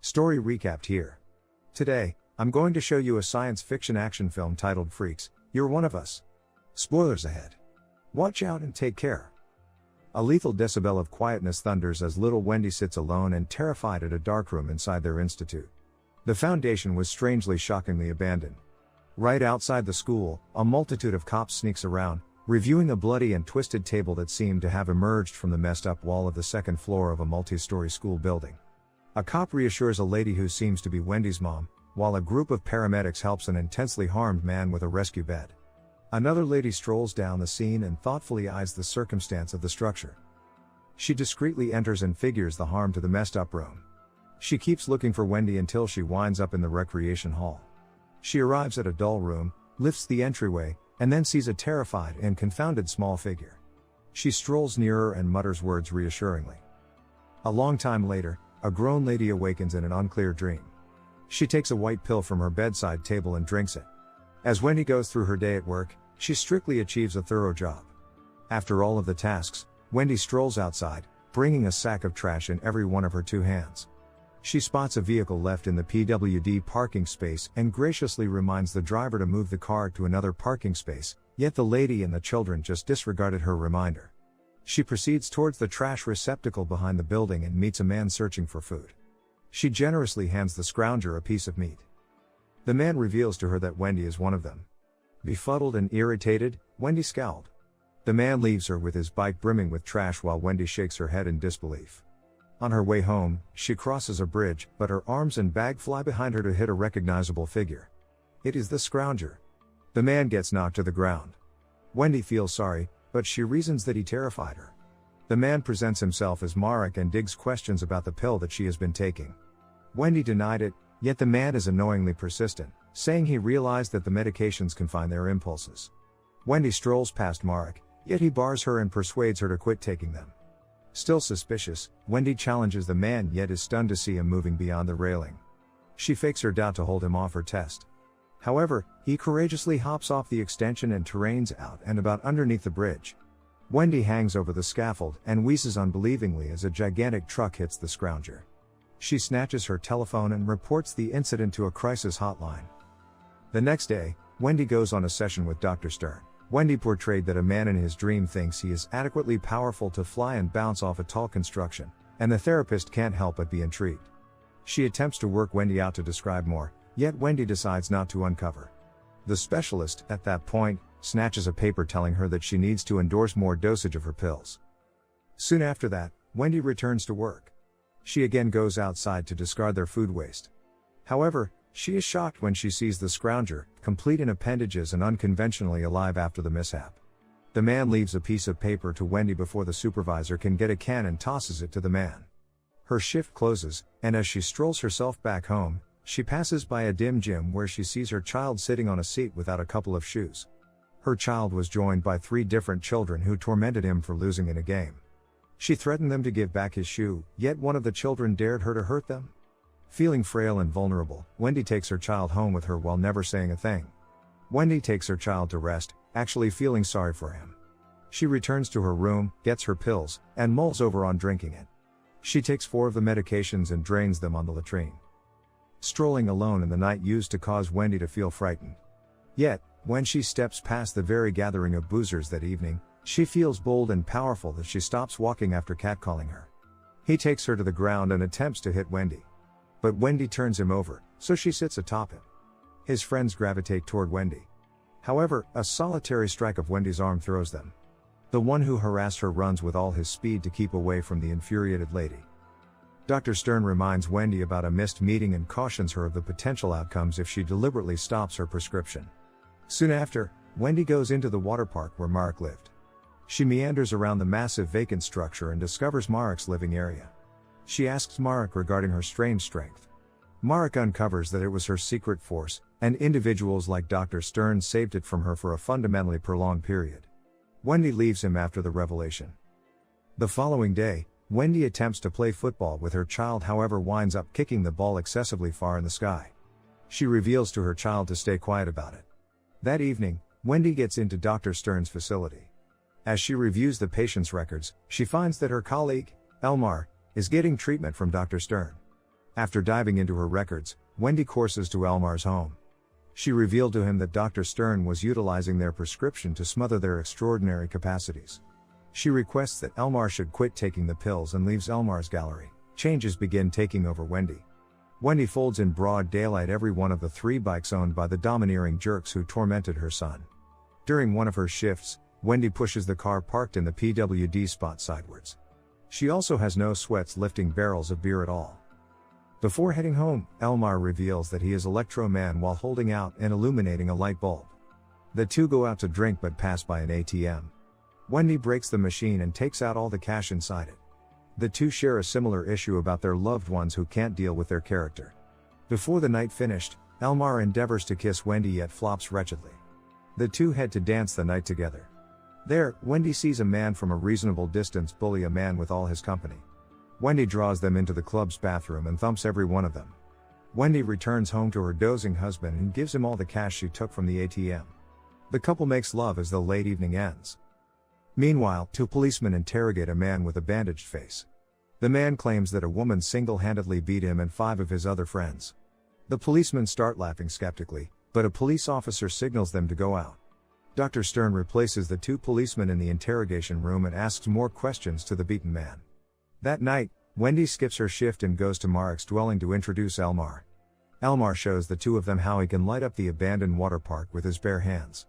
Story recapped here. Today, I'm going to show you a science fiction action film titled Freaks, You're One of Us. Spoilers ahead. Watch out and take care. A lethal decibel of quietness thunders as little Wendy sits alone and terrified at a dark room inside their institute. The foundation was strangely shockingly abandoned. Right outside the school, a multitude of cops sneaks around, reviewing a bloody and twisted table that seemed to have emerged from the messed up wall of the second floor of a multi-story school building. A cop reassures a lady who seems to be Wendy's mom, while a group of paramedics helps an intensely harmed man with a rescue bed. Another lady strolls down the scene and thoughtfully eyes the circumstance of the structure. She discreetly enters and figures the harm to the messed up room. She keeps looking for Wendy until she winds up in the recreation hall. She arrives at a dull room, lifts the entryway, and then sees a terrified and confounded small figure. She strolls nearer and mutters words reassuringly. A long time later, a grown lady awakens in an unclear dream. She takes a white pill from her bedside table and drinks it. As Wendy goes through her day at work, she strictly achieves a thorough job. After all of the tasks, Wendy strolls outside, bringing a sack of trash in every one of her two hands. She spots a vehicle left in the PWD parking space and graciously reminds the driver to move the car to another parking space, yet the lady and the children just disregarded her reminder. She proceeds towards the trash receptacle behind the building and meets a man searching for food. She generously hands the scrounger a piece of meat. The man reveals to her that Wendy is one of them. Befuddled and irritated, Wendy scowled. The man leaves her with his bike brimming with trash while Wendy shakes her head in disbelief. On her way home, she crosses a bridge, but her arms and bag fly behind her to hit a recognizable figure. It is the scrounger. The man gets knocked to the ground. Wendy feels sorry, but she reasons that he terrified her. The man presents himself as Marek and digs questions about the pill that she has been taking. Wendy denied it, yet the man is annoyingly persistent, saying he realized that the medications confine their impulses. Wendy strolls past Marek, yet he bars her and persuades her to quit taking them. Still suspicious, Wendy challenges the man yet is stunned to see him moving beyond the railing. She fakes her doubt to hold him off her test. However, he courageously hops off the extension and terrains out and about underneath the bridge. Wendy hangs over the scaffold and wheezes unbelievingly as a gigantic truck hits the scrounger. She snatches her telephone and reports the incident to a crisis hotline. The next day, Wendy goes on a session with Dr. Stern. Wendy portrayed that a man in his dream thinks he is adequately powerful to fly and bounce off a tall construction, and the therapist can't help but be intrigued. She attempts to work Wendy out to describe more, yet Wendy decides not to uncover. The specialist, at that point, snatches a paper telling her that she needs to endorse more dosage of her pills. Soon after that, Wendy returns to work. She again goes outside to discard their food waste. However, she is shocked when she sees the scrounger, complete in appendages and unconventionally alive after the mishap. The man leaves a piece of paper to Wendy before the supervisor can get a can and tosses it to the man. Her shift closes, and as she strolls herself back home, she passes by a dim gym where she sees her child sitting on a seat without a couple of shoes. Her child was joined by 3 different children who tormented him for losing in a game. She threatened them to give back his shoe, yet one of the children dared her to hurt them. Feeling frail and vulnerable, Wendy takes her child home with her while never saying a thing. Wendy takes her child to rest, actually feeling sorry for him. She returns to her room, gets her pills, and mulls over on drinking it. She takes 4 of the medications and drains them on the latrine. Strolling alone in the night used to cause Wendy to feel frightened. Yet, when she steps past the very gathering of boozers that evening, she feels bold and powerful that she stops walking after catcalling her. He takes her to the ground and attempts to hit Wendy. But Wendy turns him over, so she sits atop him. His friends gravitate toward Wendy. However, a solitary strike of Wendy's arm throws them. The one who harassed her runs with all his speed to keep away from the infuriated lady. Dr. Stern reminds Wendy about a missed meeting and cautions her of the potential outcomes if she deliberately stops her prescription. Soon after, Wendy goes into the water park where Marek lived. She meanders around the massive vacant structure and discovers Marek's living area. She asks Marek regarding her strange strength. Marek uncovers that it was her secret force, and individuals like Dr. Stern saved it from her for a fundamentally prolonged period. Wendy leaves him after the revelation. The following day, Wendy attempts to play football with her child, however winds up kicking the ball excessively far in the sky. She reveals to her child to stay quiet about it. That evening, Wendy gets into Dr. Stern's facility. As she reviews the patient's records, she finds that her colleague, Elmar, is getting treatment from Dr. Stern. After diving into her records, Wendy courses to Elmar's home. She revealed to him that Dr. Stern was utilizing their prescription to smother their extraordinary capacities. She requests that Elmar should quit taking the pills and leaves Elmar's gallery. Changes begin taking over Wendy. Wendy folds in broad daylight every one of the 3 bikes owned by the domineering jerks who tormented her son. During one of her shifts, Wendy pushes the car parked in the PWD spot sideways. She also has no sweats lifting barrels of beer at all. Before heading home, Elmar reveals that he is Electro Man while holding out and illuminating a light bulb. The two go out to drink but pass by an ATM. Wendy breaks the machine and takes out all the cash inside it. The two share a similar issue about their loved ones who can't deal with their character. Before the night finished, Elmar endeavors to kiss Wendy yet flops wretchedly. The two head to dance the night together. There, Wendy sees a man from a reasonable distance bully a man with all his company. Wendy draws them into the club's bathroom and thumps every one of them. Wendy returns home to her dozing husband and gives him all the cash she took from the ATM. The couple makes love as the late evening ends. Meanwhile, 2 policemen interrogate a man with a bandaged face. The man claims that a woman single-handedly beat him and 5 of his other friends. The policemen start laughing skeptically, but a police officer signals them to go out. Dr. Stern replaces the 2 policemen in the interrogation room and asks more questions to the beaten man. That night, Wendy skips her shift and goes to Marek's dwelling to introduce Elmar. Elmar shows the 2 of them how he can light up the abandoned water park with his bare hands.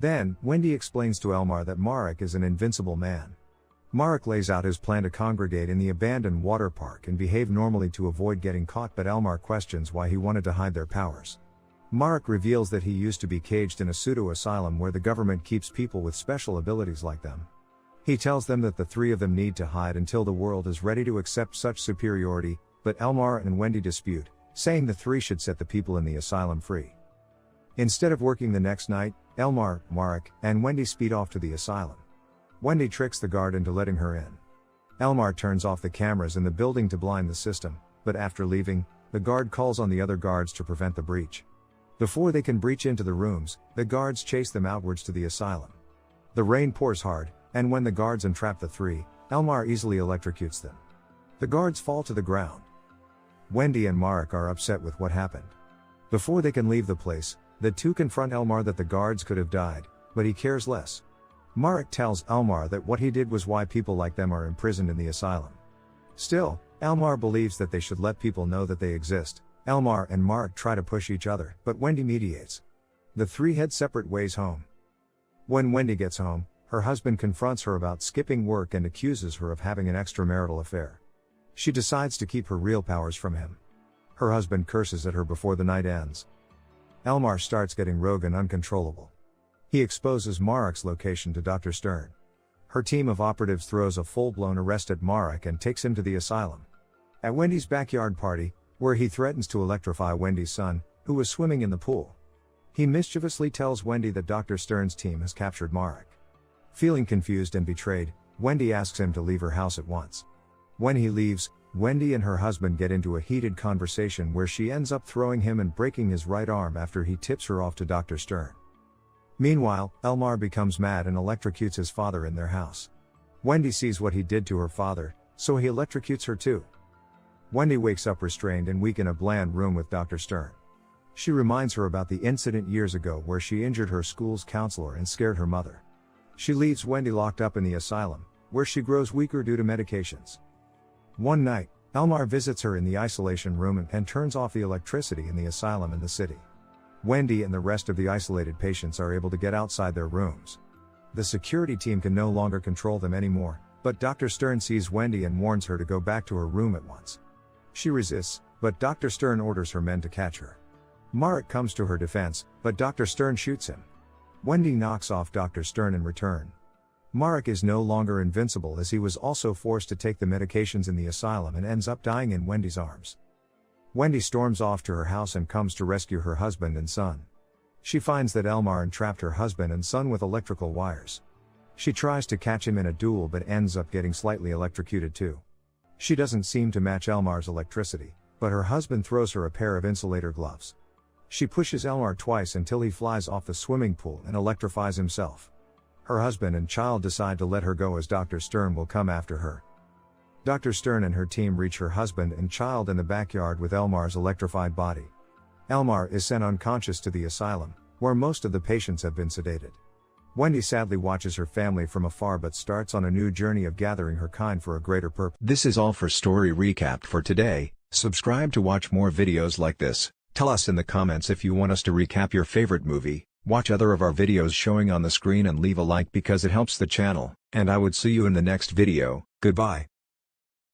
Then, Wendy explains to Elmar that Marek is an invincible man. Marek lays out his plan to congregate in the abandoned water park and behave normally to avoid getting caught, but Elmar questions why he wanted to hide their powers. Marek reveals that he used to be caged in a pseudo-asylum where the government keeps people with special abilities like them. He tells them that the 3 of them need to hide until the world is ready to accept such superiority, but Elmar and Wendy dispute, saying the 3 should set the people in the asylum free. Instead of working the next night, Elmar, Marek, and Wendy speed off to the asylum. Wendy tricks the guard into letting her in. Elmar turns off the cameras in the building to blind the system, but after leaving, the guard calls on the other guards to prevent the breach. Before they can breach into the rooms, the guards chase them outwards to the asylum. The rain pours hard, and when the guards entrap the 3, Elmar easily electrocutes them. The guards fall to the ground. Wendy and Marek are upset with what happened. Before they can leave the place, the 2 confront Elmar that the guards could have died, but he cares less. Marek tells Elmar that what he did was why people like them are imprisoned in the asylum. Still, Elmar believes that they should let people know that they exist. Elmar and Marek try to push each other, but Wendy mediates. The 3 head separate ways home. When Wendy gets home, her husband confronts her about skipping work and accuses her of having an extramarital affair. She decides to keep her real powers from him. Her husband curses at her before the night ends. Elmar starts getting rogue and uncontrollable. He exposes Marek's location to Dr. Stern. Her team of operatives throws a full-blown arrest at Marek and takes him to the asylum. At Wendy's backyard party, where he threatens to electrify Wendy's son, who was swimming in the pool. He mischievously tells Wendy that Dr. Stern's team has captured Marek. Feeling confused and betrayed, Wendy asks him to leave her house at once. When he leaves, Wendy and her husband get into a heated conversation where she ends up throwing him and breaking his right arm after he tips her off to Dr. Stern. Meanwhile, Elmar becomes mad and electrocutes his father in their house. Wendy sees what he did to her father, so he electrocutes her too. Wendy wakes up restrained and weak in a bland room with Dr. Stern. She reminds her about the incident years ago where she injured her school's counselor and scared her mother. She leaves Wendy locked up in the asylum, where she grows weaker due to medications. One night, Elmar visits her in the isolation room and turns off the electricity in the asylum in the city. Wendy and the rest of the isolated patients are able to get outside their rooms. The security team can no longer control them anymore, but Dr. Stern sees Wendy and warns her to go back to her room at once. She resists, but Dr. Stern orders her men to catch her. Marek comes to her defense, but Dr. Stern shoots him. Wendy knocks off Dr. Stern in return. Marek is no longer invincible as he was also forced to take the medications in the asylum and ends up dying in Wendy's arms. Wendy storms off to her house and comes to rescue her husband and son. She finds that Elmar entrapped her husband and son with electrical wires. She tries to catch him in a duel but ends up getting slightly electrocuted too. She doesn't seem to match Elmar's electricity, but her husband throws her a pair of insulator gloves. She pushes Elmar twice until he flies off the swimming pool and electrifies himself. Her husband and child decide to let her go as Dr. Stern will come after her. Dr. Stern and her team reach her husband and child in the backyard with Elmar's electrified body. Elmar is sent unconscious to the asylum, where most of the patients have been sedated. Wendy sadly watches her family from afar but starts on a new journey of gathering her kind for a greater purpose. This is all for Story Recap for today. Subscribe to watch more videos like this. Tell us in the comments if you want us to recap your favorite movie. Watch other of our videos showing on the screen and leave a like because it helps the channel. And I would see you in the next video. Goodbye.